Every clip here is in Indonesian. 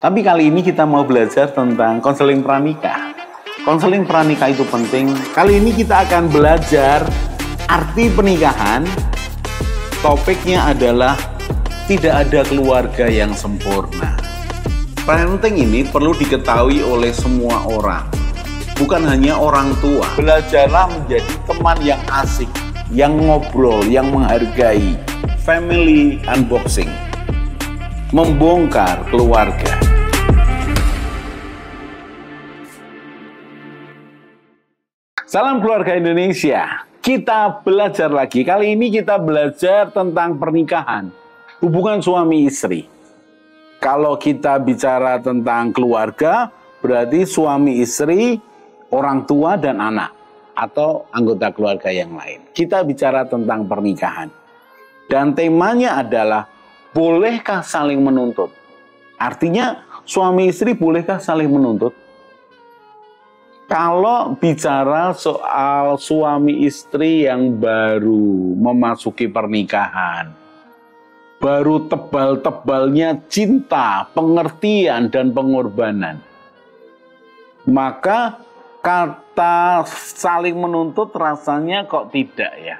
Tapi kali ini kita mau belajar tentang konseling pranikah. Konseling pranikah itu penting. Kali ini kita akan belajar arti pernikahan. Topiknya adalah tidak ada keluarga yang sempurna. Parenting ini perlu diketahui oleh semua orang, bukan hanya orang tua. Belajarlah menjadi teman yang asik, yang ngobrol, yang menghargai. Family unboxing, membongkar keluarga. Salam keluarga Indonesia. Kita belajar lagi. Kali ini kita belajar tentang pernikahan, hubungan suami istri. Kalau kita bicara tentang keluarga, berarti suami istri, orang tua dan anak, atau anggota keluarga yang lain. Kita bicara tentang pernikahan. Dan temanya adalah, bolehkah saling menuntut? Artinya, suami istri bolehkah saling menuntut? Kalau bicara soal suami istri yang baru memasuki pernikahan, baru tebal-tebalnya cinta, pengertian, dan pengorbanan, maka kata saling menuntut rasanya kok tidak ya.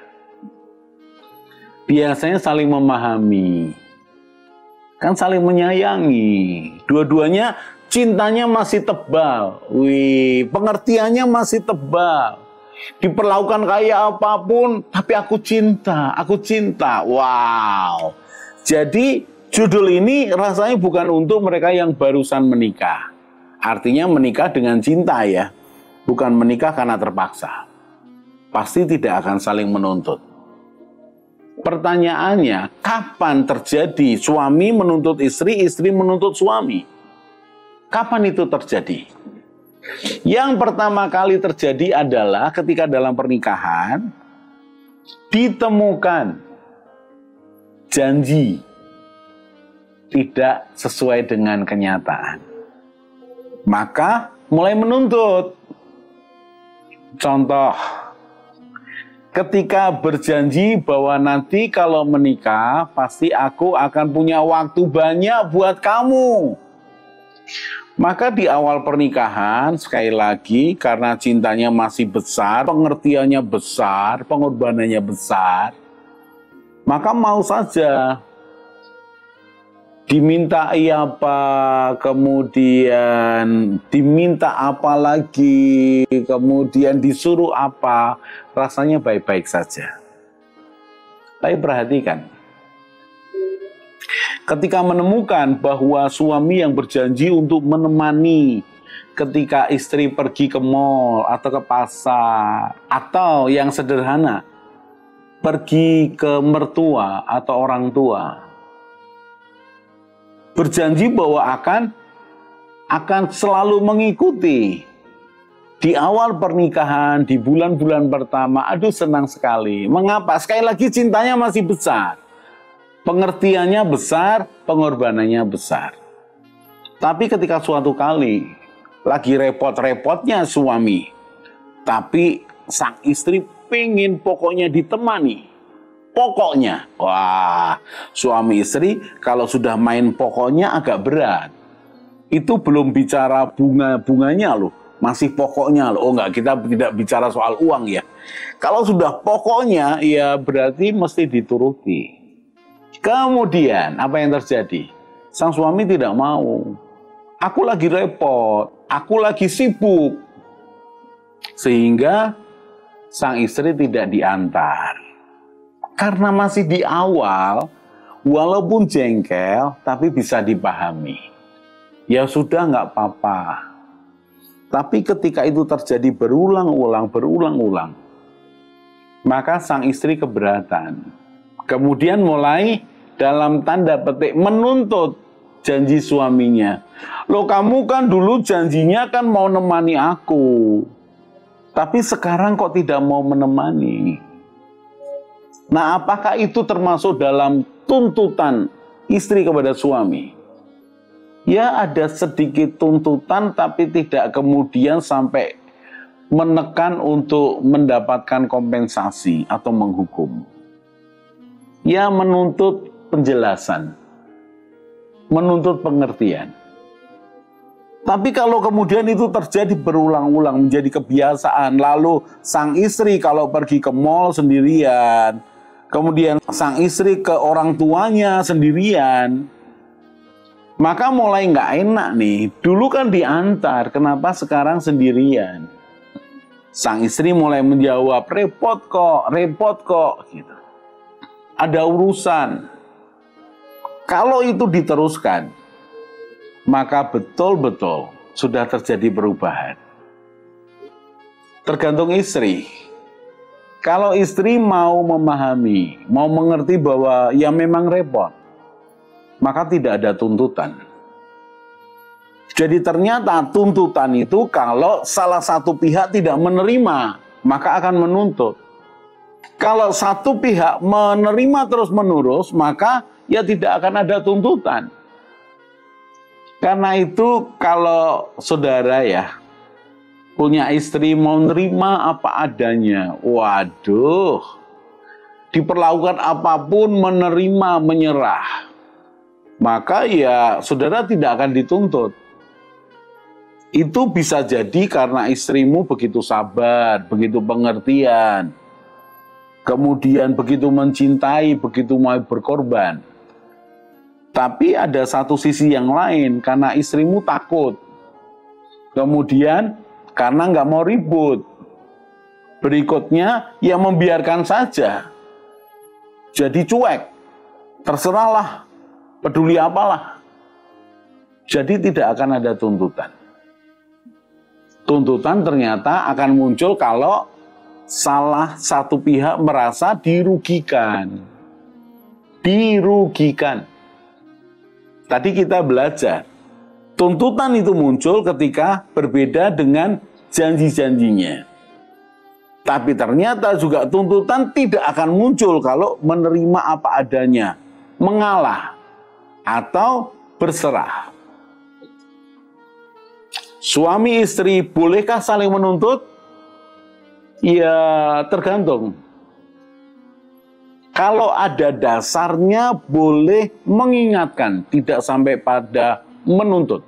Biasanya saling memahami, kan saling menyayangi, dua-duanya cintanya masih tebal, pengertiannya masih tebal, diperlakukan kayak apapun, tapi aku cinta, wow. Jadi judul ini rasanya bukan untuk mereka yang barusan menikah, artinya menikah dengan cinta ya, bukan menikah karena terpaksa, pasti tidak akan saling menuntut. Pertanyaannya, kapan terjadi suami menuntut istri, istri menuntut suami? Kapan itu terjadi? Yang pertama kali terjadi adalah ketika dalam pernikahan ditemukan janji tidak sesuai dengan kenyataan. Maka mulai menuntut. Contoh, ketika berjanji bahwa nanti kalau menikah, pasti aku akan punya waktu banyak buat kamu. Maka di awal pernikahan, sekali lagi, karena cintanya masih besar, pengertiannya besar, pengorbanannya besar, maka mau saja dimintai apa, kemudian diminta apa lagi, kemudian disuruh apa, rasanya baik-baik saja. Tapi perhatikan, ketika menemukan bahwa suami yang berjanji untuk menemani ketika istri pergi ke mall atau ke pasar, atau yang sederhana, pergi ke mertua atau orang tua, berjanji bahwa akan selalu mengikuti. Di awal pernikahan, di bulan-bulan pertama, aduh senang sekali. Mengapa? Sekali lagi cintanya masih besar. Pengertiannya besar, pengorbanannya besar. Tapi ketika suatu kali, lagi repot-repotnya suami, tapi sang istri pengen pokoknya ditemani. Pokoknya, wah, suami istri kalau sudah main pokoknya agak berat. Itu belum bicara bunga-bunganya loh, masih pokoknya loh. Oh enggak, kita tidak bicara soal uang ya. Kalau sudah pokoknya, ya berarti mesti dituruti. Kemudian, apa yang terjadi? Sang suami tidak mau. Aku lagi repot, aku lagi sibuk. Sehingga sang istri tidak diantar. Karena masih di awal, walaupun jengkel, tapi bisa dipahami. Ya sudah, nggak apa-apa. Tapi ketika itu terjadi berulang-ulang, maka sang istri keberatan. Kemudian mulai dalam tanda petik menuntut janji suaminya. Loh, kamu kan dulu janjinya kan mau nemani aku. Tapi sekarang kok tidak mau menemani? Nah, apakah itu termasuk dalam tuntutan istri kepada suami? Ya, ada sedikit tuntutan, tapi tidak kemudian sampai menekan untuk mendapatkan kompensasi atau menghukum. Ya, menuntut penjelasan, menuntut pengertian. Tapi kalau kemudian itu terjadi berulang-ulang menjadi kebiasaan, lalu sang istri kalau pergi ke mall sendirian, kemudian sang istri ke orang tuanya sendirian, maka mulai nggak enak nih. Dulu kan diantar, kenapa sekarang sendirian? Sang istri mulai menjawab, repot kok, gitu. Ada urusan. Kalau itu diteruskan, maka betul-betul sudah terjadi perubahan. Tergantung istri. Kalau istri mau memahami, mau mengerti bahwa ya memang repot, maka tidak ada tuntutan. Jadi ternyata tuntutan itu kalau salah satu pihak tidak menerima, maka akan menuntut. Kalau satu pihak menerima terus-menerus, maka ya tidak akan ada tuntutan. Karena itu kalau saudara ya punya istri mau nerima apa adanya, waduh, diperlakukan apapun menerima, menyerah, maka ya saudara tidak akan dituntut. Itu bisa jadi karena istrimu begitu sabar, begitu pengertian, kemudian begitu mencintai, begitu mau berkorban. Tapi ada satu sisi yang lain, karena istrimu takut. Kemudian karena nggak mau ribut. Berikutnya ya membiarkan saja. Jadi cuek. Terserahlah, peduli apalah. Jadi tidak akan ada tuntutan. Tuntutan ternyata akan muncul kalau salah satu pihak merasa dirugikan. Dirugikan. Tadi kita belajar, tuntutan itu muncul ketika berbeda dengan janji-janjinya. Tapi ternyata juga tuntutan tidak akan muncul kalau menerima apa adanya, mengalah, atau berserah. Suami istri bolehkah saling menuntut? Ya tergantung. Kalau ada dasarnya boleh mengingatkan, tidak sampai pada menuntut.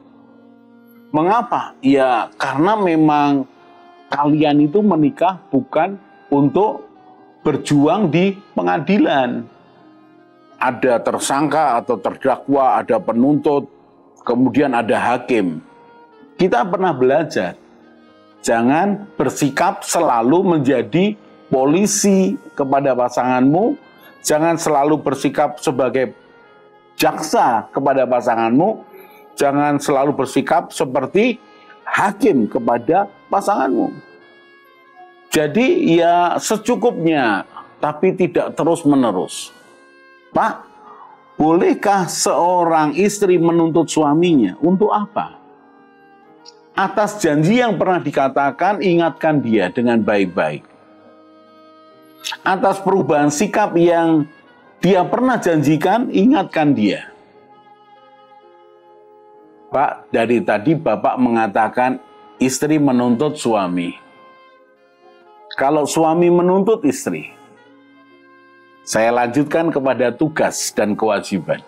Mengapa? Ya karena memang kalian itu menikah bukan untuk berjuang di pengadilan. Ada tersangka atau terdakwa, ada penuntut, kemudian ada hakim. Kita pernah belajar, jangan bersikap selalu menjadi polisi kepada pasanganmu, jangan selalu bersikap sebagai jaksa kepada pasanganmu, jangan selalu bersikap seperti hakim kepada pasanganmu. Jadi ya secukupnya, tapi tidak terus-menerus. Pak, bolehkah seorang istri menuntut suaminya? Untuk apa? Atas janji yang pernah dikatakan, ingatkan dia dengan baik-baik. Atas perubahan sikap yang dia pernah janjikan, ingatkan dia. Pak, dari tadi Bapak mengatakan istri menuntut suami. Kalau suami menuntut istri, saya lanjutkan kepada tugas dan kewajiban.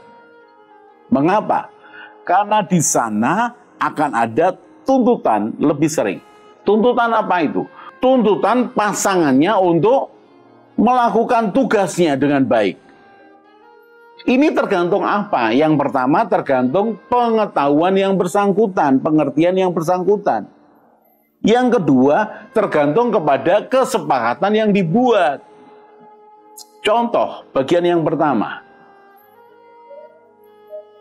Mengapa? Karena di sana akan ada tuntutan lebih sering. Tuntutan apa itu? Tuntutan pasangannya untuk melakukan tugasnya dengan baik. Ini tergantung apa? Yang pertama tergantung pengetahuan yang bersangkutan, pengertian yang bersangkutan. Yang kedua tergantung kepada kesepakatan yang dibuat. Contoh, bagian yang pertama.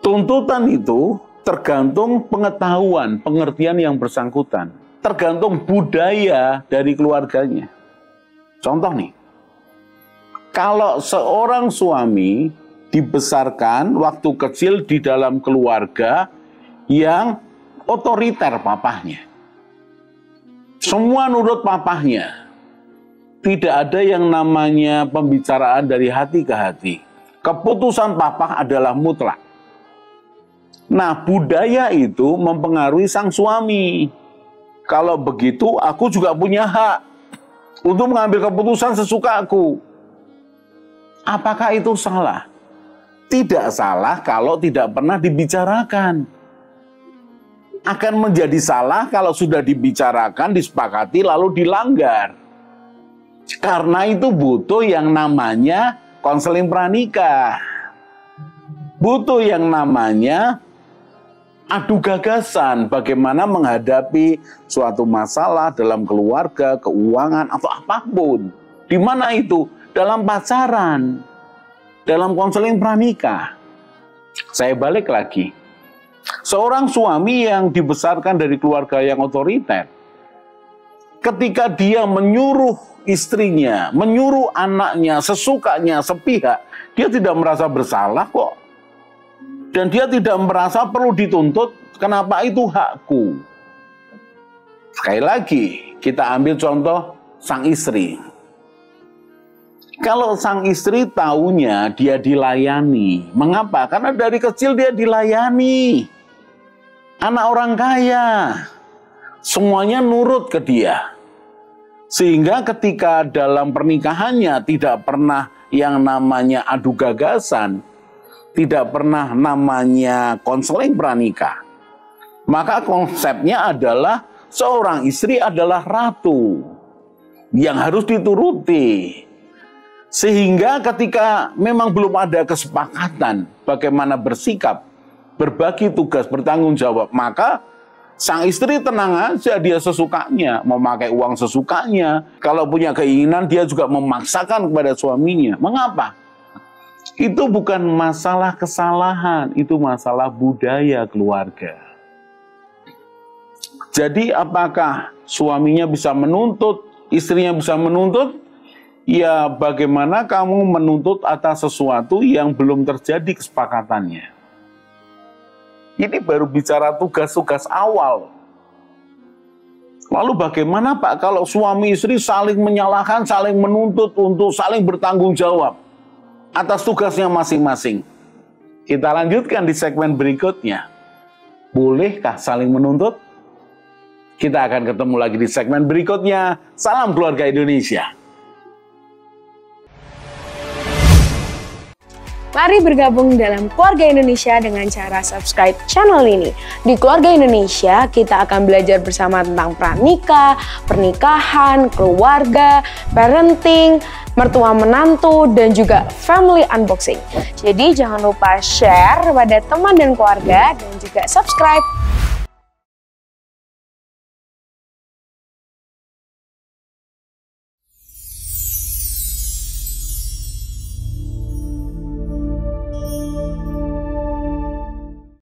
Tuntutan itu tergantung pengetahuan, pengertian yang bersangkutan. Tergantung budaya dari keluarganya. Contoh nih. Kalau seorang suami dibesarkan waktu kecil di dalam keluarga yang otoriter papahnya. Semua nurut papahnya. Tidak ada yang namanya pembicaraan dari hati ke hati. Keputusan papah adalah mutlak. Nah, budaya itu mempengaruhi sang suami. Kalau begitu, aku juga punya hak untuk mengambil keputusan sesukaku. Apakah itu salah? Tidak salah kalau tidak pernah dibicarakan. akan menjadi salah kalau sudah dibicarakan, disepakati, lalu dilanggar. Karena itu butuh yang namanya konseling pranikah. Butuh yang namanya adu gagasan bagaimana menghadapi suatu masalah dalam keluarga, keuangan, atau apapun. Di mana itu? Dalam pacaran, dalam konseling pranikah. Saya balik lagi. Seorang suami yang dibesarkan dari keluarga yang otoriter, ketika dia menyuruh istrinya, menyuruh anaknya, sesukanya, sepihak, dia tidak merasa bersalah kok. Dan dia tidak merasa perlu dituntut, kenapa itu hakku. Sekali lagi, kita ambil contoh sang istri. Kalau sang istri taunya dia dilayani, mengapa? Karena dari kecil dia dilayani. Anak orang kaya, semuanya nurut ke dia. Sehingga ketika dalam pernikahannya tidak pernah yang namanya adu gagasan, tidak pernah namanya konseling pranikah. Maka konsepnya adalah seorang istri adalah ratu yang harus dituruti. Sehingga ketika memang belum ada kesepakatan bagaimana bersikap, berbagi tugas, bertanggung jawab, maka sang istri tenang aja, dia sesukanya, memakai uang sesukanya. Kalau punya keinginan, dia juga memaksakan kepada suaminya. Mengapa? Itu bukan masalah kesalahan, itu masalah budaya keluarga. Jadi apakah suaminya bisa menuntut, istrinya bisa menuntut? Ya bagaimana kamu menuntut atas sesuatu yang belum terjadi kesepakatannya. Ini baru bicara tugas-tugas awal. Lalu bagaimana Pak kalau suami istri saling menyalahkan, saling menuntut untuk saling bertanggung jawab atas tugasnya masing-masing? Kita lanjutkan di segmen berikutnya. Bolehkah saling menuntut? Kita akan ketemu lagi di segmen berikutnya. Salam keluarga Indonesia. Mari bergabung dalam Keluarga Indonesia dengan cara subscribe channel ini. Di Keluarga Indonesia, kita akan belajar bersama tentang pranikah, pernikahan, keluarga, parenting, mertua menantu, dan juga family unboxing. Jadi jangan lupa share kepada teman dan keluarga dan juga subscribe.